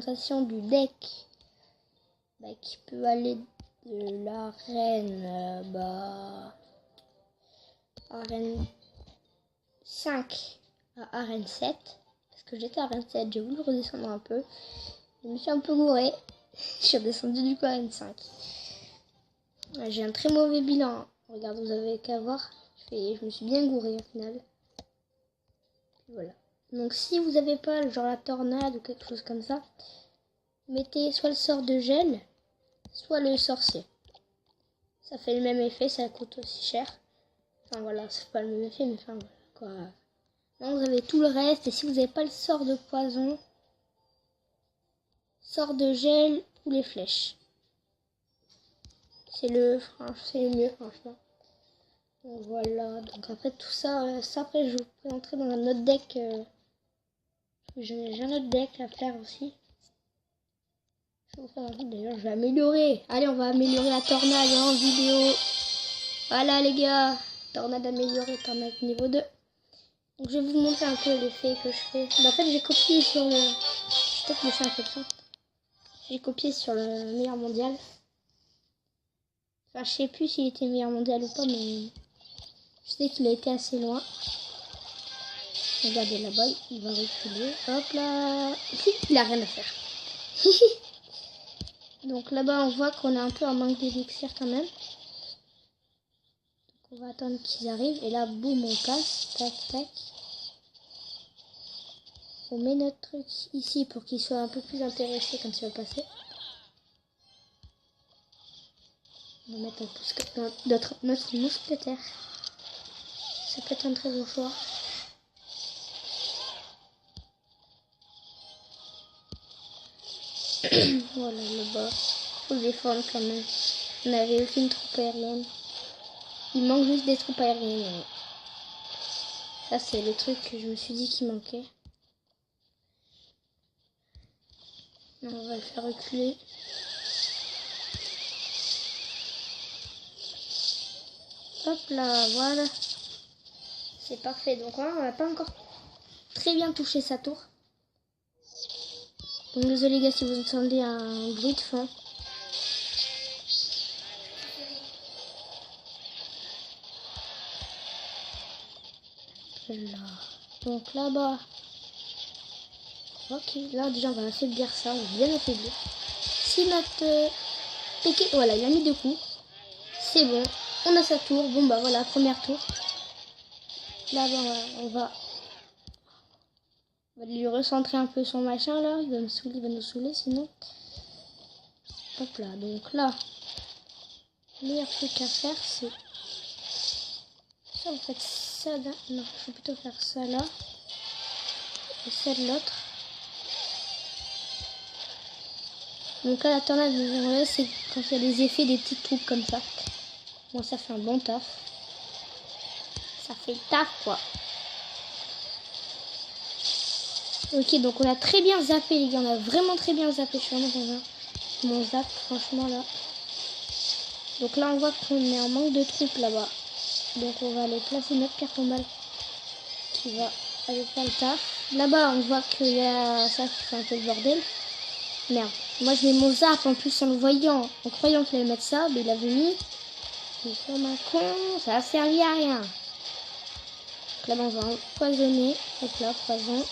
présentation du deck qui peut aller de l'arène arène 5 à arène 7. Parce que j'étais à arène 7, j'ai voulu redescendre un peu. Je me suis un peu gourée. Je suis redescendue du coup à arène 5. J'ai un très mauvais bilan. Regarde, vous avez qu'à voir. Je me suis bien gourée au final. Puis voilà. Donc si vous n'avez pas genre la tornade ou quelque chose comme ça, mettez soit le sort de gel, soit le sorcier. Ça fait le même effet, ça coûte aussi cher. Enfin voilà, c'est pas le même effet, mais enfin voilà quoi. Donc vous avez tout le reste, et si vous n'avez pas le sort de poison, sort de gel ou les flèches. C'est le mieux franchement. Donc voilà, donc après tout ça, après je vous présenterai dans un autre deck. J'ai un autre deck à faire aussi. Je vais vous présenter, d'ailleurs je vais améliorer. Allez, on va améliorer la tornade en vidéo. Voilà les gars, tornade améliorée, tornade niveau 2. Donc je vais vous montrer un peu l'effet que je fais. En fait j'ai copié sur le... Je vais peut-être laisser un peu de son. J'ai copié sur le meilleur mondial. Enfin je sais plus s'il était meilleur mondial ou pas, mais je sais qu'il a été assez loin. Regardez là-bas, il va reculer. Hop là. Il a rien à faire. Donc là-bas, on voit qu'on a un peu un manque d'élixir quand même. Donc on va attendre qu'ils arrivent. Et là, boum, on casse. Tac, tac. On met notre truc ici pour qu'il soit un peu plus intéressé quand il va passer. On va mettre notre mousquetaire. Ça peut être un très bon choix. Voilà le bas. Faut le défendre quand même. On n'avait aucune troupe aérienne. Il manque juste des troupes aériennes. Ça c'est le truc que je me suis dit qu'il manquait. On va le faire reculer. Hop là, voilà. C'est parfait. Donc là, on n'a pas encore très bien touché sa tour. Donc désolé les gars si vous entendez un bruit de fond. Là. Donc là-bas. Ok, là déjà on va affaiblir ça, on va bien affaiblir. Si notre piqué, voilà, il a mis 2 coups. C'est bon, on a sa tour. Bon bah voilà, première tour. Là-bas on va lui recentrer un peu son machin là. Il va nous saouler sinon. Hop là, donc là, le meilleur truc à faire c'est ça en fait. Ça là, non, je vais plutôt faire ça là. Et ça de l'autre. Donc là la tornade, c'est quand il y a des effets des petites troupes comme ça. Bon ça fait un bon taf. Ça fait le taf quoi. Ok, donc on a très bien zappé les gars, on a vraiment très bien zappé. Je suis vraiment dans mon zap franchement là. Donc là on voit qu'on est en manque de troupes là-bas. Donc on va aller placer notre carte en balle qui va aller faire le taf. Là-bas on voit qu'il y a ça qui fait un peu le bordel. Merde, moi je mets mon zap en plus en le voyant, en croyant qu'il allait mettre ça, mais il avait mis. Il est comme un con, ça a servi à rien. Donc là-bas on va empoisonner, hop là, poison.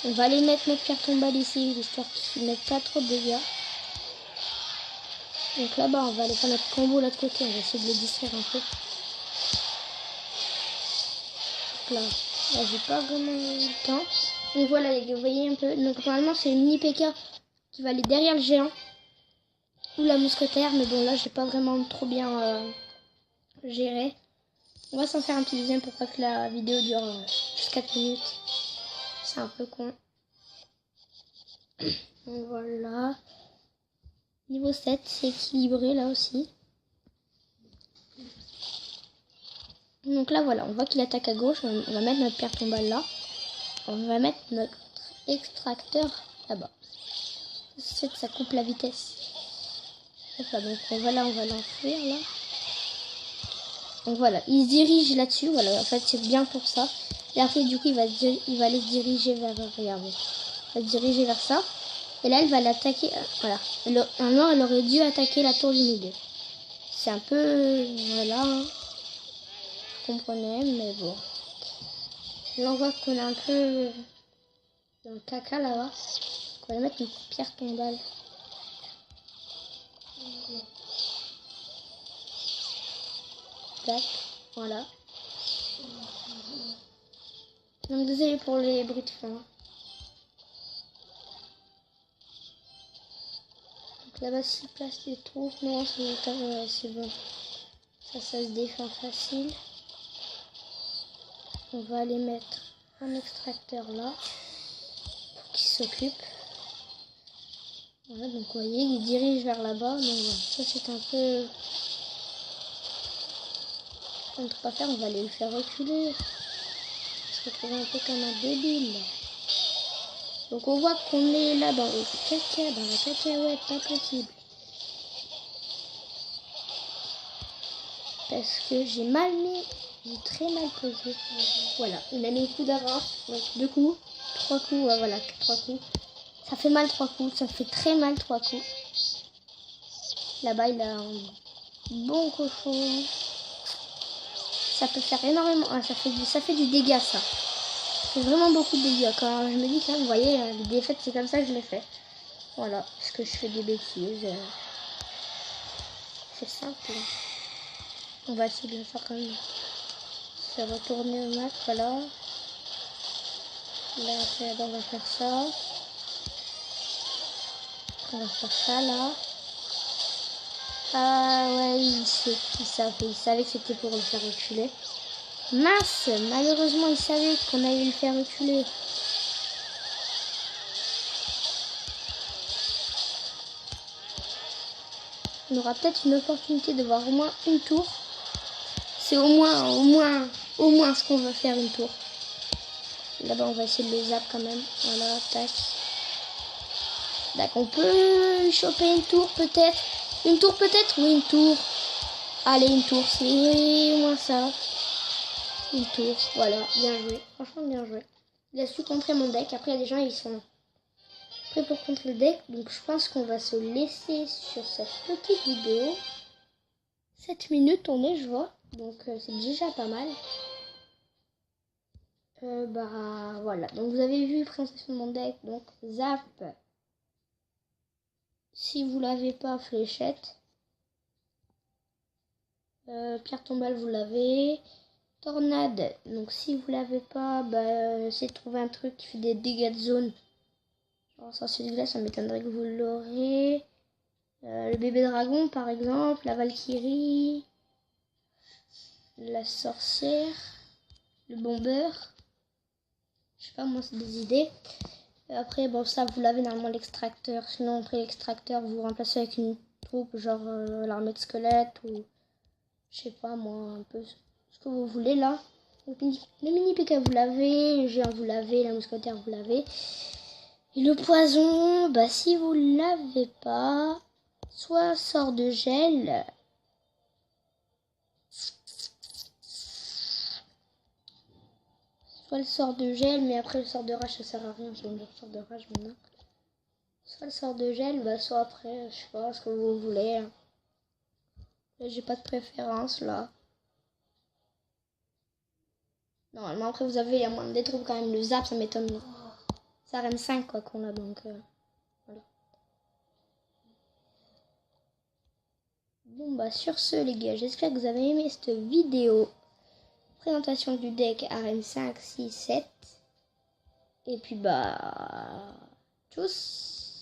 On va aller mettre notre carton balle ici, histoire qu'ils ne mettent pas trop de dégâts. Donc là-bas, on va aller faire notre combo de l'autre côté. On va essayer de le distraire un peu. Donc là j'ai pas vraiment eu le temps. Donc voilà, les gars, vous voyez un peu. Donc normalement, c'est une mini PK qui va aller derrière le géant. Ou la mousquetaire. Mais bon, là, j'ai pas vraiment trop bien géré. On va s'en faire un petit deuxième pour pas que la vidéo dure jusqu'à 4 minutes. C'est un peu con. Donc voilà. Niveau 7, c'est équilibré là aussi. Donc là voilà, on voit qu'il attaque à gauche. On va mettre notre pierre tombale là. On va mettre notre extracteur là-bas. C'est que ça coupe la vitesse. Enfin, donc voilà, on va l'enfuir là. Donc voilà, il se dirige là-dessus. Voilà, en fait c'est bien pour ça. Et après du coup il va aller se diriger vers, regardez, il va se diriger vers ça. Et là, elle va l'attaquer. Voilà. Normalement, elle aurait dû attaquer la tour du milieu. C'est un peu... Voilà. Vous comprenez, mais bon. Là, on voit qu'on est un peu dans le caca là-bas. On va mettre une pierre tombale. Tac. Voilà. Donc, désolé pour les bruits de fond. Là-bas, s'il place des troupes, non, c'est bon. Ça se défend facile. On va aller mettre un extracteur là pour qu'il s'occupe. Voilà, donc vous voyez, il dirige vers là-bas. Donc voilà, ça c'est un peu... On ne peut pas faire, on va aller le faire reculer. Il se retrouve un peu comme un débile. Donc on voit qu'on est là dans le caca, dans la cacahuète, pas possible. Parce que j'ai mal mis, j'ai très mal posé. Voilà, il a mis un coup d'avance, donc 2 coups, 3 coups, ouais, voilà, 3 coups. Ça fait mal 3 coups, ça fait très mal 3 coups. Là-bas, il a un bon cochon. Ça peut faire énormément, ça fait du dégât ça. Ça fait vraiment beaucoup de dégâts. Quand je me dis ça, vous voyez, les défaites, c'est comme ça que je les fais. Voilà, parce que je fais des bêtises. C'est simple. On va essayer de le faire quand même. Se retourner au max, voilà. Là, après, on va faire ça. On va faire ça, là. Ah ouais, il savait que c'était pour le faire reculer. Mince, malheureusement, il savait qu'on allait le faire reculer. On aura peut-être une opportunité de voir au moins une tour. C'est au moins ce qu'on va faire, une tour. Là-bas, on va essayer de le zap quand même. Voilà, tac. D'accord, on peut choper une tour peut-être. Une tour peut-être. Oui, une tour. Allez, une tour, c'est au moins ça. Une tour, voilà, bien joué. Franchement, bien joué. Il a su contrer mon deck. Après, il y a des gens, ils sont prêts pour contrer le deck. Donc, je pense qu'on va se laisser sur cette petite vidéo. 7 minutes, on est, je vois. Donc, c'est déjà pas mal. Bah, voilà. Donc, vous avez vu, présentation de mon deck. Donc, zap. Si vous l'avez pas, fléchette. Pierre tombale, vous l'avez. Tornade, donc si vous l'avez pas, essayez de trouver un truc qui fait des dégâts de zone. Genre sorcier de glace, ça m'étonnerait que vous l'aurez. Le bébé dragon par exemple, la Valkyrie, la sorcière, le bombeur. Je sais pas, moi c'est des idées. Après, bon, ça vous l'avez normalement l'extracteur. Sinon, après l'extracteur, vous remplacez avec une troupe, genre l'armée de squelettes ou je sais pas moi, un peu ce que vous voulez là. Donc, le mini PK vous l'avez, le géant vous l'avez, la mousquetaire vous l'avez. Et le poison, si vous l'avez pas, soit sort de gel. Soit le sort de gel, mais après le sort de rage ça sert à rien, c'est le sort de rage maintenant. Soit le sort de gel, soit après, je sais pas ce que vous voulez. Là, j'ai pas de préférence là. Normalement après vous avez à moins des troupes quand même, le zap ça m'étonne. Ça reine 5 quoi qu'on a donc voilà. Bon sur ce les gars, j'espère que vous avez aimé cette vidéo. Présentation du deck arène 5, 6, 7. Et puis tchuss.